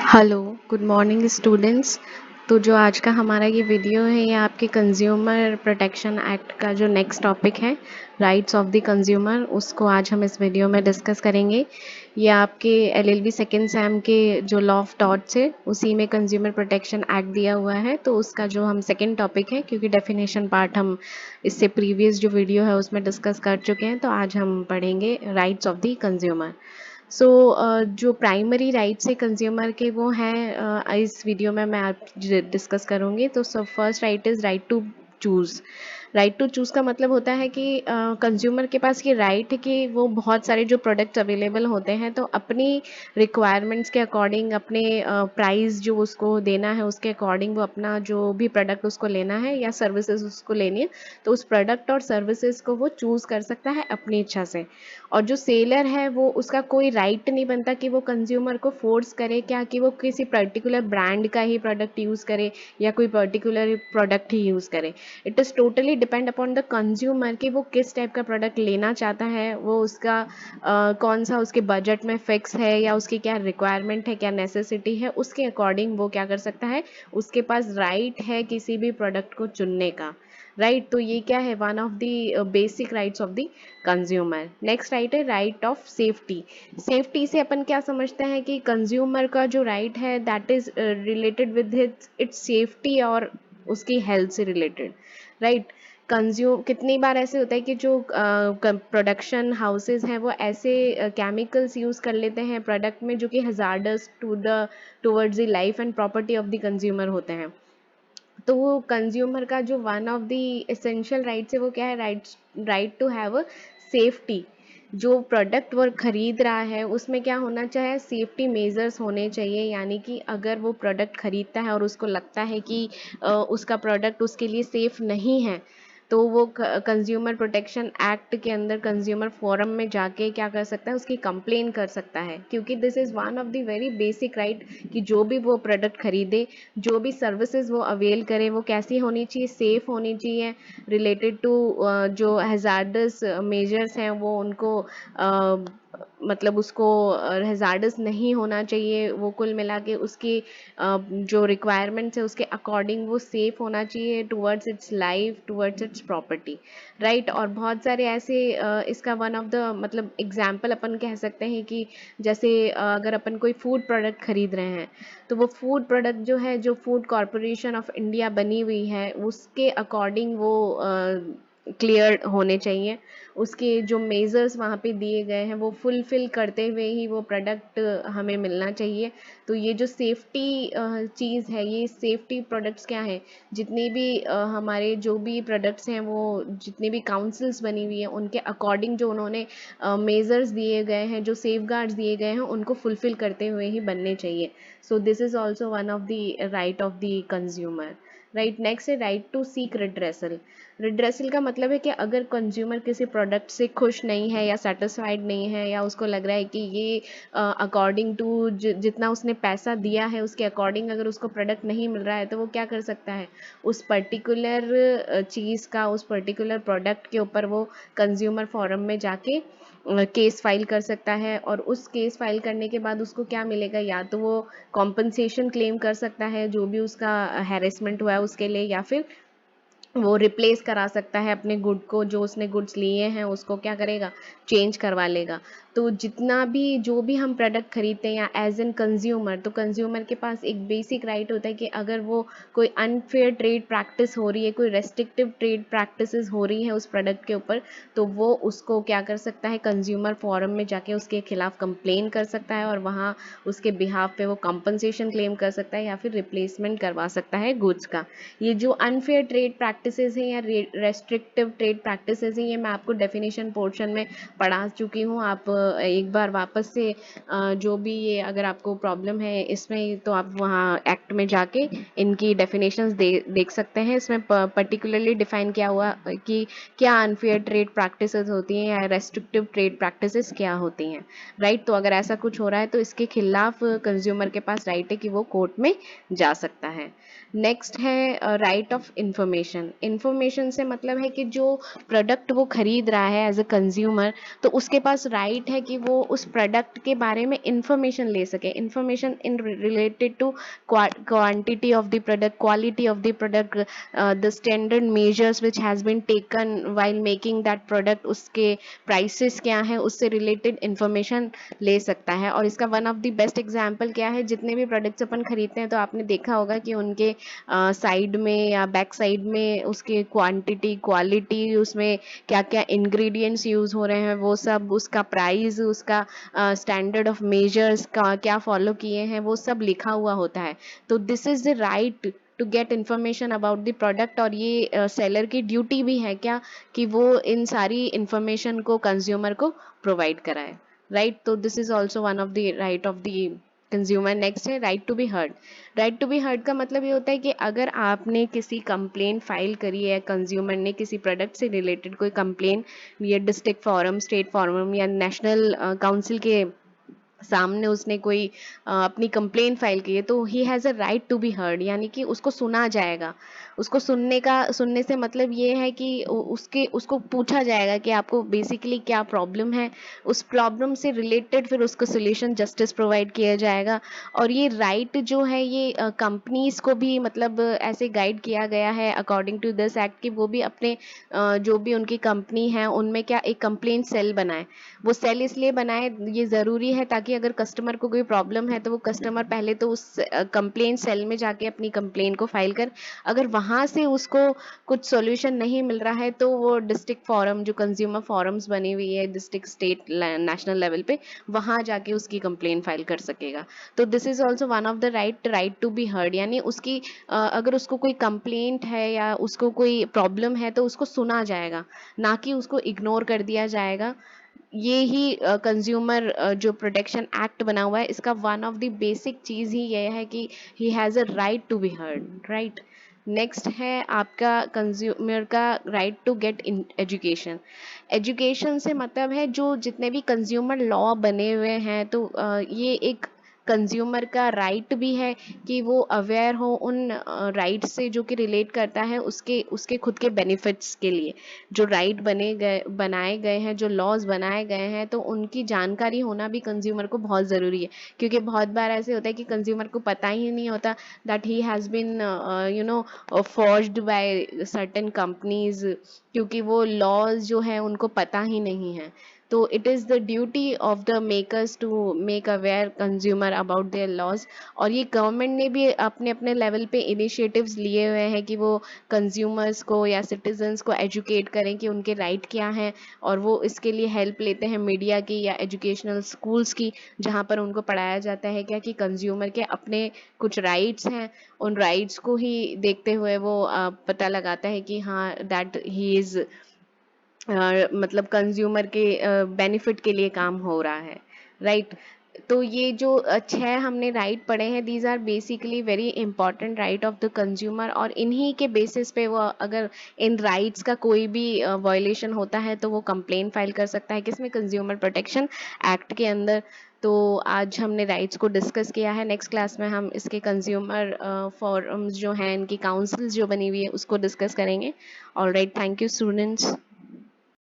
Hello, good morning students. तो जो आज का हमारा ये वीडियो है ये आपके कंज्यूमर प्रोटेक्शन एक्ट का जो नेक्स्ट टॉपिक है राइट्स ऑफ द कंज्यूमर, उसको आज हम इस वीडियो में डिस्कस करेंगे। ये आपके एलएलबी सेकेंड सेम के जो लॉ ऑफ टॉर्ट्स है उसी में कंज्यूमर प्रोटेक्शन एक्ट दिया हुआ है, तो उसका जो हम सेकेंड टॉपिक है, क्योंकि डेफिनेशन पार्ट हम इससे प्रीवियस जो वीडियो है उसमें डिस्कस कर चुके हैं, तो आज हम पढ़ेंगे राइट्स ऑफ द कंज्यूमर। सो जो प्राइमरी राइट्स है कंज्यूमर के वो हैं, इस वीडियो में मैं आप डिस्कस करूँगी। तो first right is right to choose. Right to choose का मतलब होता है कि कंज्यूमर के पास ये राइट है कि वो बहुत सारे जो प्रोडक्ट्स अवेलेबल होते हैं तो अपनी रिक्वायरमेंट्स के अकॉर्डिंग, अपने प्राइस जो उसको देना है उसके अकॉर्डिंग वो अपना जो भी प्रोडक्ट उसको लेना है या सर्विसेज उसको लेनी है, तो उस प्रोडक्ट और सर्विसेज को वो चूज़ कर सकता है अपनी इच्छा से। और जो सेलर है वो उसका कोई राइट नहीं बनता कि वो कंज्यूमर को फोर्स करे क्या कि वो किसी पर्टिकुलर ब्रांड का ही प्रोडक्ट यूज़ करे या कोई पर्टिकुलर प्रोडक्ट ही यूज़ करे। It is totally depend upon the consumer कि वो किस टाइप का प्रोडक्ट लेना चाहता है, वो उसका कौन सा उसके बजट में फिक्स है या उसकी क्या रिक्वायरमेंट है, क्या नेसेसिटी है, उसके अकॉर्डिंग वो क्या कर सकता है, उसके पास राइट है किसी भी प्रोडक्ट को चुनने का। राइट, तो ये क्या है, one of the basic rights of the consumer. Next right है राइट ऑफ सेफ्टी। सेफ्टी से अपन क्या समझते हैं कि कंज्यूमर का जो राइट है that is related with its safety और उसकी हेल्थ से रिलेटेड। राइट, कंज्यूम कितनी बार ऐसे होता है कि जो प्रोडक्शन हाउसेज हैं वो ऐसे केमिकल्स यूज़ कर लेते हैं प्रोडक्ट में जो कि hazardous towards the life and property of the consumer होते हैं। तो वो कंज्यूमर का जो one of the essential rights है वो क्या है, right to have a safety. जो प्रोडक्ट वो खरीद रहा है उसमें क्या होना चाहिए, सेफ्टी मेजर्स होने चाहिए। यानी कि अगर वो प्रोडक्ट खरीदता है और उसको लगता है कि उसका प्रोडक्ट उसके लिए सेफ नहीं है, तो वो कंज्यूमर प्रोटेक्शन एक्ट के अंदर कंज्यूमर फोरम में जाके क्या कर सकता है, उसकी कंप्लेन कर सकता है। क्योंकि this is one of the very basic right कि जो भी वो प्रोडक्ट खरीदे, जो भी सर्विसेज वो अवेल करे, वो कैसी होनी चाहिए, सेफ होनी चाहिए। रिलेटेड टू जो हैजार्डस मेजर्स हैं वो उनको मतलब उसको हैजार्डस नहीं होना चाहिए। वो कुल मिला के उसकी जो रिक्वायरमेंट्स है उसके अकॉर्डिंग वो सेफ होना चाहिए towards it's life, towards it's property. Right, और बहुत सारे ऐसे इसका वन ऑफ द मतलब एग्जाम्पल अपन कह सकते हैं कि जैसे अगर अपन कोई फूड प्रोडक्ट खरीद रहे हैं तो वो फूड प्रोडक्ट जो है, जो फूड कॉरपोरेशन ऑफ इंडिया बनी हुई है उसके अकॉर्डिंग वो क्लियर होने चाहिए। उसके जो मेजर्स वहाँ पे दिए गए हैं वो फुलफिल करते हुए ही वो प्रोडक्ट हमें मिलना चाहिए। तो ये जो सेफ्टी चीज़ है, ये सेफ्टी प्रोडक्ट्स क्या है, जितनी भी हमारे जो भी प्रोडक्ट्स हैं वो जितनी भी काउंसिल्स बनी हुई है उनके अकॉर्डिंग जो उन्होंने मेजर्स दिए गए हैं, जो सेफ गार्ड्स दिए गए हैं, उनको फुलफिल करते हुए ही बनने चाहिए। So this is also one of the right of the consumer. Right, next है right to seek redressal. Redressal का मतलब है कि अगर कंज्यूमर किसी प्रोडक्ट से खुश नहीं है या सेटिस्फाइड नहीं है या उसको लग रहा है कि ये अकॉर्डिंग टू जितना उसने पैसा दिया है उसके अकॉर्डिंग अगर उसको प्रोडक्ट नहीं मिल रहा है, तो वो क्या कर सकता है, उस पर्टिकुलर चीज़ का, उस पर्टिकुलर प्रोडक्ट के ऊपर वो कंज्यूमर फोरम में जाके केस फाइल कर सकता है। और उस केस फाइल करने के बाद उसको क्या मिलेगा, या तो वो कॉम्पनसेशन क्लेम कर सकता है जो भी उसका हैरेसमेंट हुआ है उसके लिए, या फिर वो रिप्लेस करा सकता है अपने गुड को, जो उसने गुड्स लिए हैं उसको क्या करेगा, चेंज करवा लेगा। तो जितना भी जो भी हम प्रोडक्ट खरीदते हैं या एज एन कंज्यूमर, तो कंज्यूमर के पास एक बेसिक राइट होता है कि अगर वो कोई अनफेयर ट्रेड प्रैक्टिस हो रही है, कोई रेस्ट्रिक्टिव ट्रेड प्रैक्टिसेस हो रही है उस प्रोडक्ट के ऊपर, तो वो उसको क्या कर सकता है, कंज्यूमर फोरम में जाके उसके खिलाफ कंप्लेन कर सकता है और वहाँ उसके बिहाफ पे वो कंपनसेशन क्लेम कर सकता है या फिर रिप्लेसमेंट करवा सकता है गुड्स का। ये जो अनफेयर ट्रेड प्रैक्टिसेस हैं या रेस्ट्रिक्टिव ट्रेड प्रैक्टिसेस हैं, ये मैं आपको डेफिनेशन पोर्शन में पढ़ा चुकी हूँ। आप एक बार वापस से जो भी ये अगर आपको प्रॉब्लम है इसमें, तो आप वहाँ एक्ट में जाके इनकी डेफिनेशंस देख सकते हैं। इसमें पर्टिकुलरली डिफाइन किया हुआ कि क्या अनफेयर ट्रेड प्रैक्टिसेस होती हैं या रेस्ट्रिक्टिव ट्रेड प्रैक्टिसेस क्या होती हैं। राइट, तो अगर ऐसा कुछ हो रहा है तो इसके खिलाफ कंज्यूमर के पास राइट है कि वो कोर्ट में जा सकता है। नेक्स्ट है राइट ऑफ इंफॉर्मेशन। इन्फॉर्मेशन से मतलब है कि जो प्रोडक्ट वो खरीद रहा है एज अ कंज्यूमर, तो उसके पास राइट है कि वो उस प्रोडक्ट के बारे में इंफॉर्मेशन ले सके, information in related to quantity of the product, quality of the product, the standard measures which has been taken while making that product, उसके prices क्या है, उससे related information ले सकता है। और इसका one of the best example क्या है, जितने भी प्रोडक्ट्स अपन खरीदते हैं तो आपने देखा होगा कि उनके साइड में या बैक साइड में उसके क्वांटिटी, क्वालिटी, उसमें क्या क्या इंग्रेडिएंट्स यूज हो रहे हैं, वो सब, उसका प्राइस, उसका स्टैंडर्ड ऑफ मेजर्स का क्या फॉलो किए हैं, वो सब लिखा हुआ होता है। तो this is the right to get information about the product, और ये सेलर की ड्यूटी भी है क्या कि वो इन सारी इंफॉर्मेशन को कंज्यूमर को प्रोवाइड कराए, राइट। तो this is also one of the right of the consumer. Next है right to be heard. Right to be heard का मतलब ये होता है कि अगर आपने किसी कंप्लेन फाइल करी है, कंज्यूमर ने किसी प्रोडक्ट से रिलेटेड कोई कंप्लेन, ये डिस्ट्रिक्ट फोरम, स्टेट फोरम या नेशनल काउंसिल के सामने उसने कोई अपनी कंप्लेन फाइल की है, तो he has a right to be heard, यानी कि उसको सुना जाएगा। उसको सुनने से मतलब ये है कि उसको पूछा जाएगा कि आपको बेसिकली क्या प्रॉब्लम है, उस प्रॉब्लम से रिलेटेड फिर उसको सोल्यूशन, जस्टिस प्रोवाइड किया जाएगा। और ये राइट जो है ये कंपनीज को भी मतलब ऐसे गाइड किया गया है अकॉर्डिंग टू दिस एक्ट कि वो भी अपने जो भी उनकी कंपनी है उनमें क्या एक कंप्लेंट सेल बनाए। वो सेल इसलिए बनाए, ये ज़रूरी है ताकि अगर कस्टमर को कोई प्रॉब्लम है तो वो कस्टमर पहले तो उस कंप्लेंट सेल में जाके अपनी कंप्लेन को फाइल कर, अगर वहाँ से उसको कुछ सॉल्यूशन नहीं मिल रहा है तो वो डिस्ट्रिक्ट फोरम, जो कंज्यूमर फोरम्स बनी हुई है डिस्ट्रिक्ट, स्टेट, नेशनल लेवल पे, वहाँ जाके उसकी कंप्लेन फाइल कर सकेगा। तो this is also one of the right to be heard, यानी उसकी अगर उसको कोई कंप्लेंट है या उसको कोई प्रॉब्लम है तो उसको सुना जाएगा, ना कि उसको इग्नोर कर दिया जाएगा। ये ही कंज्यूमर जो प्रोटेक्शन एक्ट बना हुआ है, इसका वन ऑफ द बेसिक चीज ही ये है कि he has a right to be heard, right. Next है आपका कंज्यूमर का right to get in education. Education से मतलब है जो जितने भी कंज्यूमर लॉ बने हुए हैं, तो ये एक कंज्यूमर का राइट भी है कि वो अवेयर हो उन राइट से जो कि रिलेट करता है उसके उसके खुद के बेनिफिट्स के लिए। जो राइट बनाए गए हैं, जो लॉज बनाए गए हैं, तो उनकी जानकारी होना भी कंज्यूमर को बहुत ज़रूरी है। क्योंकि बहुत बार ऐसे होता है कि कंज्यूमर को पता ही नहीं होता that he has been forged by certain companies, क्योंकि वो लॉज जो है उनको पता ही नहीं है। तो it is the duty of the makers to make aware consumer about their laws. और ये गवर्नमेंट ने भी अपने अपने लेवल पे इनिशिएटिव्स लिए हुए हैं कि वो कंज्यूमर्स को या सिटीजन्स को एजुकेट करें कि उनके राइट क्या हैं, और वो इसके लिए हेल्प लेते हैं मीडिया की या एजुकेशनल स्कूल्स की, जहाँ पर उनको पढ़ाया जाता है क्या कि कंज्यूमर के अपने कुछ राइट्स हैं। उन राइट्स को ही देखते हुए वो पता लगाता है कि हाँ दैट ही इज़ मतलब कंज्यूमर के बेनिफिट के लिए काम हो रहा है, राइट। तो ये जो छह हमने राइट पढ़े हैं, these are basically very important right of the consumer, और इन्हीं के बेसिस पे वो अगर इन राइट्स का कोई भी वायलेशन होता है तो वो कंप्लेन फाइल कर सकता है, किसमें, कंज्यूमर प्रोटेक्शन एक्ट के अंदर। तो आज हमने राइट्स को डिस्कस किया है। नेक्स्ट क्लास में हम इसके कंज्यूमर फोरम्स जो हैं, इनकी काउंसिल्स जो बनी हुई है, उसको डिस्कस करेंगे। Alright, thank you students.